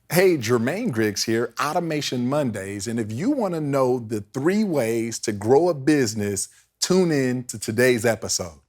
Hey, Jermaine Griggs here, Automation Mondays. And if you want to know the 3 ways to grow a business, tune in to today's episode.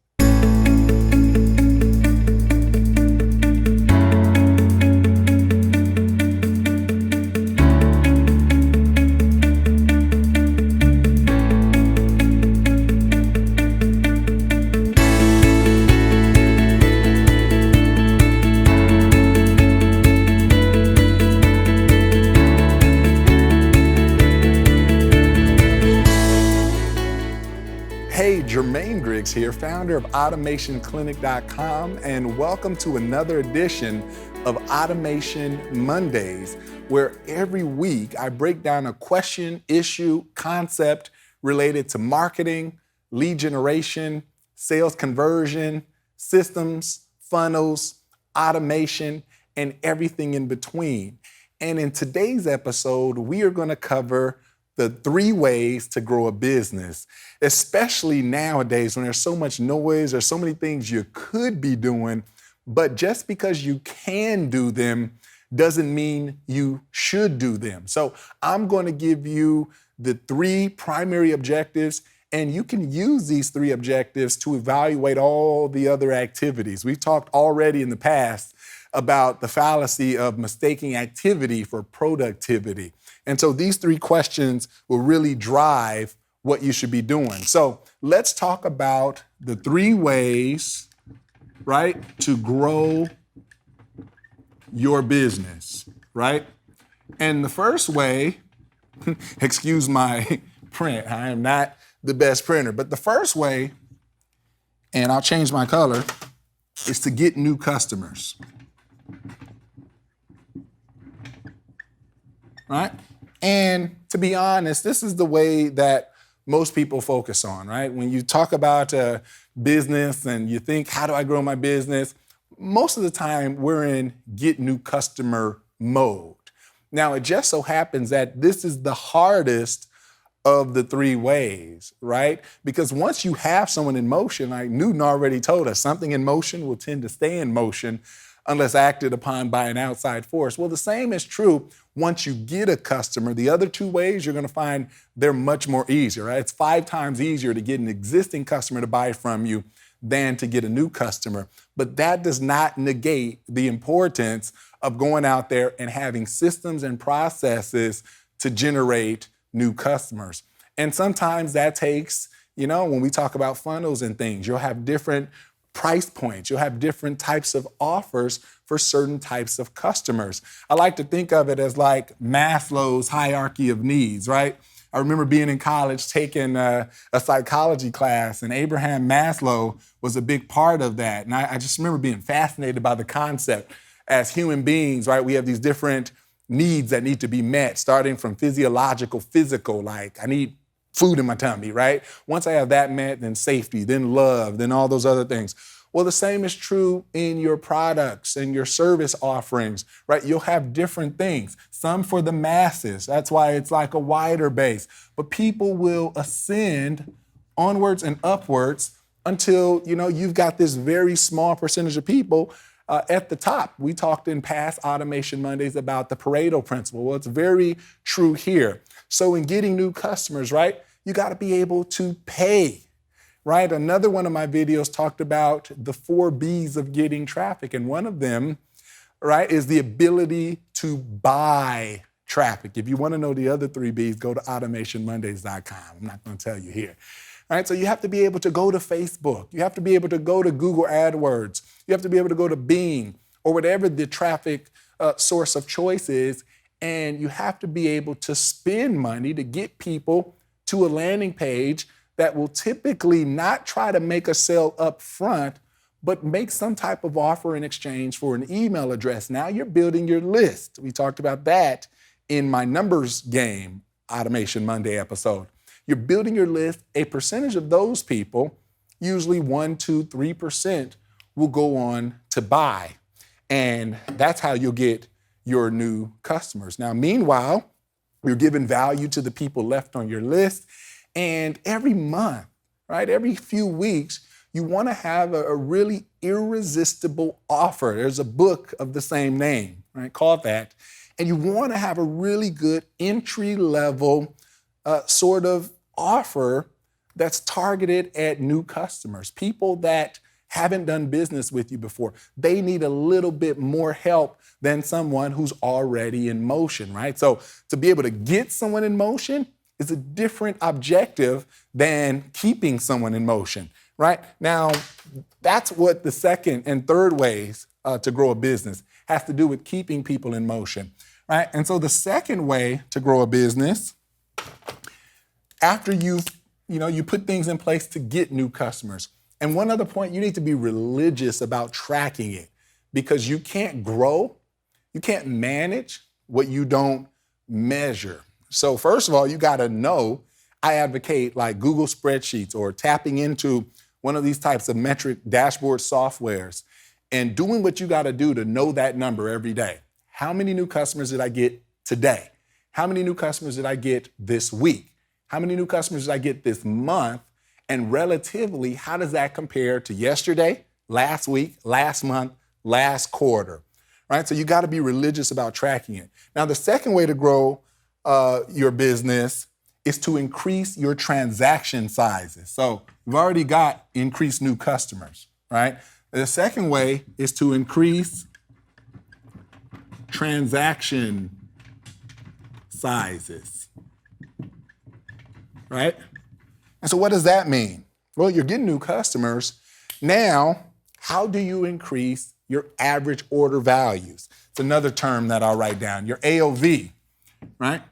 Hey, Jermaine Griggs here, founder of automationclinic.com, and welcome to another edition of Automation Mondays, where every week I break down a question, issue, concept related to marketing, lead generation, sales conversion, systems, funnels, automation, and everything in between. And in today's episode, we are going to cover the 3 ways to grow a business, especially nowadays when there's so much noise, there's so many things you could be doing, but just because you can do them doesn't mean you should do them. So I'm going to give you the 3 primary objectives, and you can use these 3 objectives to evaluate all the other activities. We've talked already in the past about the fallacy of mistaking activity for productivity. And so these 3 questions will really drive what you should be doing. So let's talk about the 3 ways, right, to grow your business, right? And the first way, excuse my print, I am not the best printer, but the first way, and I'll change my color, is to get new customers. Right? And to be honest, this is the way that most people focus on, right? When you talk about business and you think, how do I grow my business? Most of the time, we're in get new customer mode. Now, it just so happens that this is the hardest of the 3 ways, right? Because once you have someone in motion, like Newton already told us, something in motion will tend to stay in motion unless acted upon by an outside force. Well, the same is true once you get a customer. The other 2 ways, you're going to find they're much more easier, right? It's 5 times easier to get an existing customer to buy from you than to get a new customer. But that does not negate the importance of going out there and having systems and processes to generate new customers. And sometimes that takes, when we talk about funnels and things, you'll have different price points. You'll have different types of offers for certain types of customers. I like to think of it as like Maslow's hierarchy of needs, right? I remember being in college taking a psychology class, and Abraham Maslow was a big part of that. And I just remember being fascinated by the concept. As human beings, right, we have these different needs that need to be met, starting from physical, like I need food in my tummy, right? Once I have that met, then safety, then love, then all those other things. Well, the same is true in your products and your service offerings, right? You'll have different things, some for the masses. That's why it's like a wider base. But people will ascend onwards and upwards until, you've got this very small percentage of people at the top. We talked in past Automation Mondays about the Pareto principle. Well, it's very true here. So in getting new customers, right, you got to be able to pay, right? Another one of my videos talked about the 4 B's of getting traffic. And one of them, right, is the ability to buy traffic. If you want to know the other 3 B's, go to automationmondays.com. I'm not going to tell you here. All right, so you have to be able to go to Facebook. You have to be able to go to Google AdWords. You have to be able to go to Bing or whatever the traffic source of choice is. And you have to be able to spend money to get people to a landing page that will typically not try to make a sale up front, but make some type of offer in exchange for an email address. Now you're building your list. We talked about that in my numbers game Automation Monday episode. You're building your list. A percentage of those people, usually 1, 2, 3%, will go on to buy. And that's how you'll get your new customers. Now, meanwhile, you're giving value to the people left on your list. And every month, right, every few weeks, you want to have a really irresistible offer. There's a book of the same name, right, called that. And you want to have a really good entry level sort of offer that's targeted at new customers, people that haven't done business with you before. They need a little bit more help than someone who's already in motion, right? So to be able to get someone in motion is a different objective than keeping someone in motion, right? Now, that's what the second and third ways to grow a business has to do with keeping people in motion, right? And so the second way to grow a business, after you put things in place to get new customers. And one other point, you need to be religious about tracking it, because you can't grow, you can't manage what you don't measure. So first of all, you got to know, I advocate like Google spreadsheets or tapping into one of these types of metric dashboard softwares and doing what you got to do to know that number every day. How many new customers did I get today? How many new customers did I get this week? How many new customers did I get this month? And relatively, how does that compare to yesterday, last week, last month, last quarter, right? So you got to be religious about tracking it. Now, the second way to grow your business is to increase your transaction sizes. So we've already got increased new customers, right? The second way is to increase transaction sizes, right? And so what does that mean? Well, you're getting new customers. Now, how do you increase your average order values? It's another term that I'll write down, your AOV, right?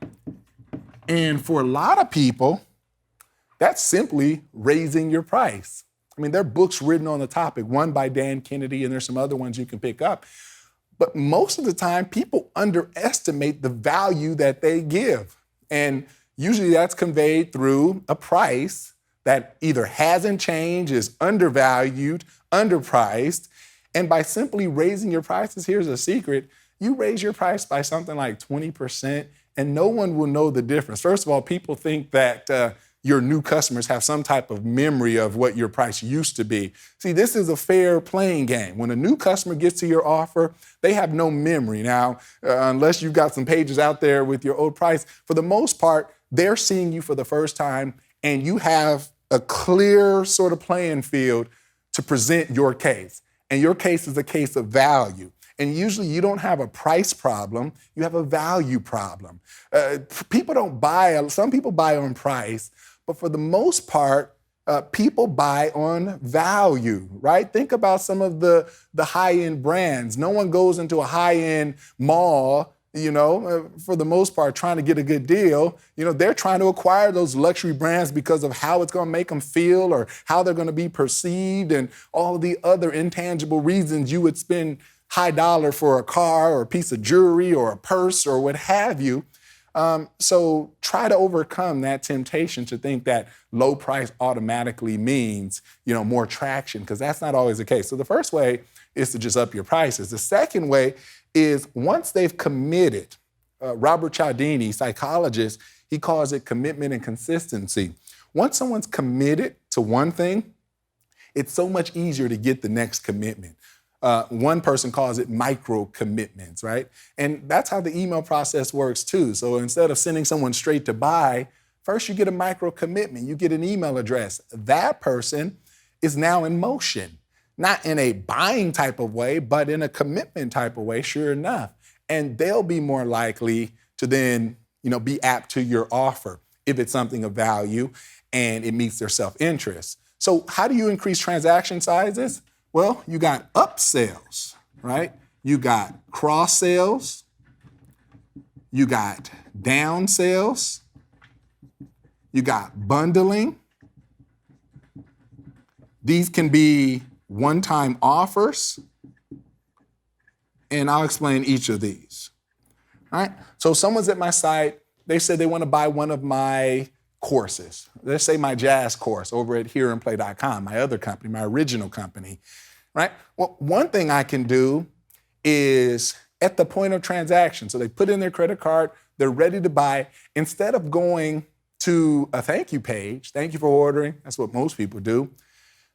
And for a lot of people, that's simply raising your price. I mean, there are books written on the topic, one by Dan Kennedy, and there's some other ones you can pick up. But most of the time, people underestimate the value that they give. And usually that's conveyed through a price that either hasn't changed, is undervalued, underpriced. And by simply raising your prices, here's a secret, you raise your price by something like 20% and no one will know the difference. First of all, people think that your new customers have some type of memory of what your price used to be. See, this is a fair playing game. When a new customer gets to your offer, they have no memory. Now, unless you've got some pages out there with your old price, for the most part, they're seeing you for the first time and you have a clear sort of playing field to present your case. And your case is a case of value. And usually you don't have a price problem, you have a value problem. People don't buy, some people buy on price, but for the most part, people buy on value, right? Think about some of the high-end brands. No one goes into a high-end mall, for the most part, trying to get a good deal. They're trying to acquire those luxury brands because of how it's going to make them feel or how they're going to be perceived and all the other intangible reasons you would spend high dollar for a car or a piece of jewelry or a purse or what have you. So try to overcome that temptation to think that low price automatically means, more traction, because that's not always the case. So the first way is to just up your prices. The second way is once they've committed, Robert Cialdini, psychologist, he calls it commitment and consistency. Once someone's committed to one thing, it's so much easier to get the next commitment. One person calls it micro commitments, right? And that's how the email process works too. So instead of sending someone straight to buy, first you get a micro commitment. You get an email address. That person is now in motion, not in a buying type of way, but in a commitment type of way, sure enough. And they'll be more likely to then, be apt to your offer if it's something of value and it meets their self-interest. So how do you increase transaction sizes? Well, you got upsells, right? You got cross sales, you got down sales, you got bundling. These can be one-time offers, and I'll explain each of these. All right? So someone's at my site, they said they want to buy one of my courses. Let's say my jazz course over at hearandplay.com, my other company, my original company, right? Well, one thing I can do is at the point of transaction, so they put in their credit card, they're ready to buy, instead of going to a thank you page, thank you for ordering, that's what most people do,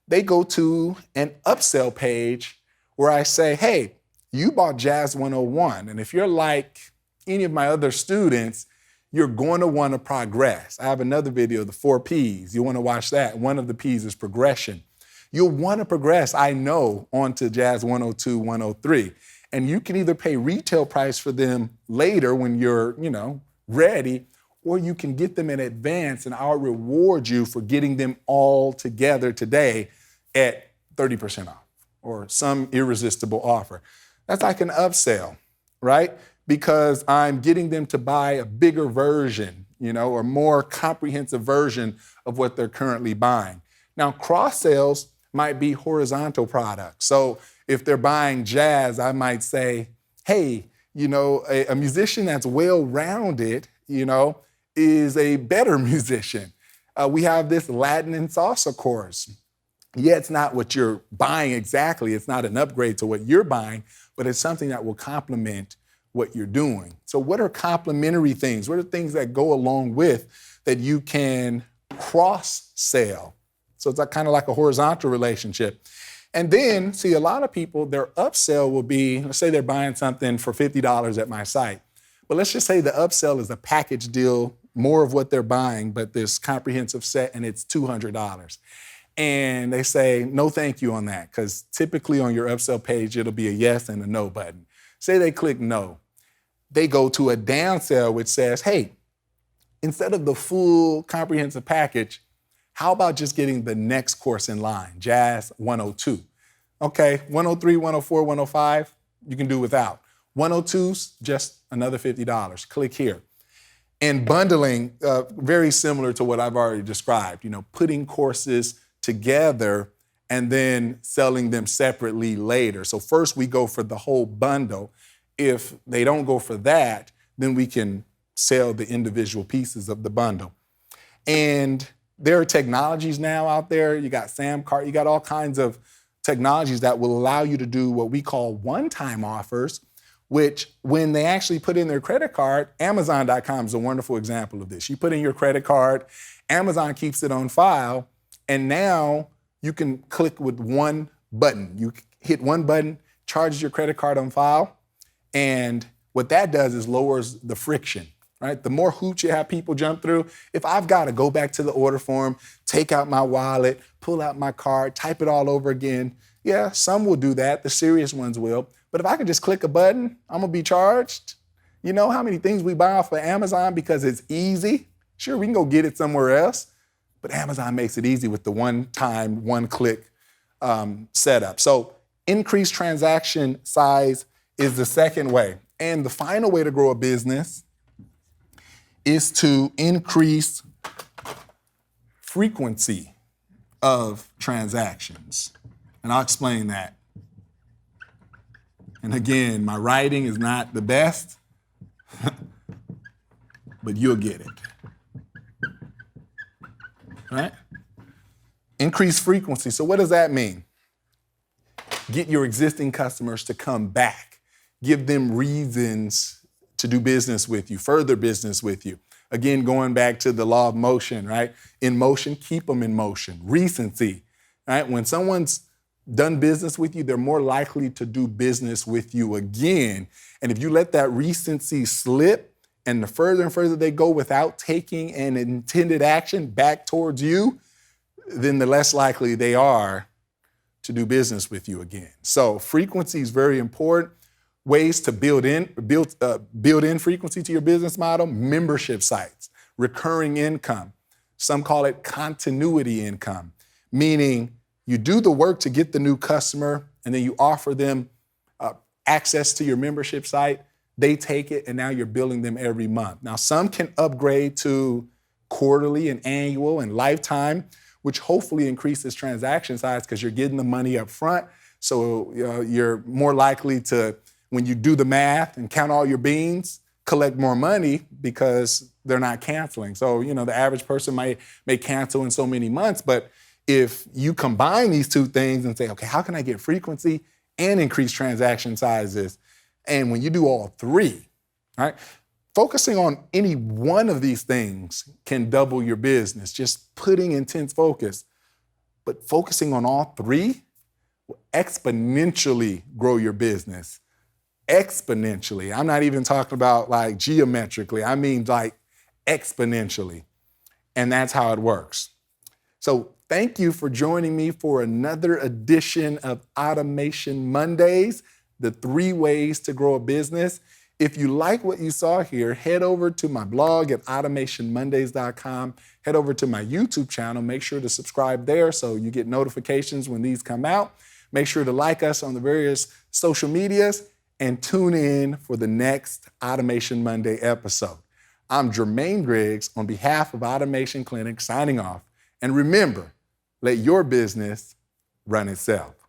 they go to an upsell page where I say, hey, you bought Jazz 101, and if you're like any of my other students, you're going to want to progress. I have another video, the 4 Ps. You want to watch that. One of the Ps is progression. You'll want to progress, I know, onto Jazz 102, 103. And you can either pay retail price for them later when you're, ready, or you can get them in advance and I'll reward you for getting them all together today at 30% off or some irresistible offer. That's like an upsell, right? Because I'm getting them to buy a bigger version, or more comprehensive version of what they're currently buying. Now, cross sales might be horizontal products. So if they're buying jazz, I might say, hey, a musician that's well-rounded, is a better musician. We have this Latin and salsa course. Yeah, it's not what you're buying exactly. It's not an upgrade to what you're buying, but it's something that will complement what you're doing. So what are complementary things? What are things that go along with that you can cross-sell? So it's kind of like a horizontal relationship. And then, see, a lot of people, their upsell will be, let's say they're buying something for $50 at my site. But let's just say the upsell is a package deal, more of what they're buying, but this comprehensive set, and it's $200. And they say, no thank you on that, because typically on your upsell page, it'll be a yes and a no button. Say they click no. They go to a downsell, which says, hey, instead of the full comprehensive package, how about just getting the next course in line, Jazz 102? Okay, 103, 104, 105, you can do without. 102's just another $50. Click here. And bundling, very similar to what I've already described, putting courses together and then selling them separately later. So first we go for the whole bundle. If they don't go for that, then we can sell the individual pieces of the bundle. And there are technologies now out there. You got Samcart, you got all kinds of technologies that will allow you to do what we call one-time offers, which when they actually put in their credit card, Amazon.com is a wonderful example of this. You put in your credit card, Amazon keeps it on file, and now you can click with one button. You hit one button, charges your credit card on file, and what that does is lowers the friction, right? The more hoops you have people jump through, if I've got to go back to the order form, take out my wallet, pull out my card, type it all over again, yeah, some will do that, the serious ones will. But if I can just click a button, I'm gonna be charged. You know how many things we buy off of Amazon because it's easy? Sure, we can go get it somewhere else, but Amazon makes it easy with the one-time, one-click setup. So increased transaction size is the second way. And the final way to grow a business is to increase frequency of transactions. And I'll explain that. And again, my writing is not the best, but you'll get it. Right? Increase frequency. So what does that mean? Get your existing customers to come back. Give them reasons to do business with you, further business with you. Again, going back to the law of motion, right? In motion, keep them in motion. Recency, right? When someone's done business with you, they're more likely to do business with you again. And if you let that recency slip, and the further and further they go without taking an intended action back towards you, then the less likely they are to do business with you again. So frequency is very important. Ways to build in frequency to your business model: membership sites, recurring income. Some call it continuity income, meaning you do the work to get the new customer and then you offer them access to your membership site. They take it and now you're billing them every month. Now some can upgrade to quarterly and annual and lifetime, which hopefully increases transaction size because you're getting the money up front. So you're more likely to, when you do the math and count all your beans, collect more money because they're not canceling. So, the average person may cancel in so many months, but if you combine these two things and say, okay, how can I get frequency and increase transaction sizes? And when you do all three, right, focusing on any one of these things can double your business, just putting intense focus. But focusing on all three will exponentially grow your business. exponentially. I'm not even talking about like geometrically. I mean like exponentially. And that's how it works. So thank you for joining me for another edition of Automation Mondays, the 3 ways to grow a business. If you like what you saw here, head over to my blog at automationmondays.com. Head over to my YouTube channel. Make sure to subscribe there so you get notifications when these come out. Make sure to like us on the various social medias and tune in for the next Automation Monday episode. I'm Jermaine Griggs on behalf of Automation Clinic signing off. And remember, let your business run itself.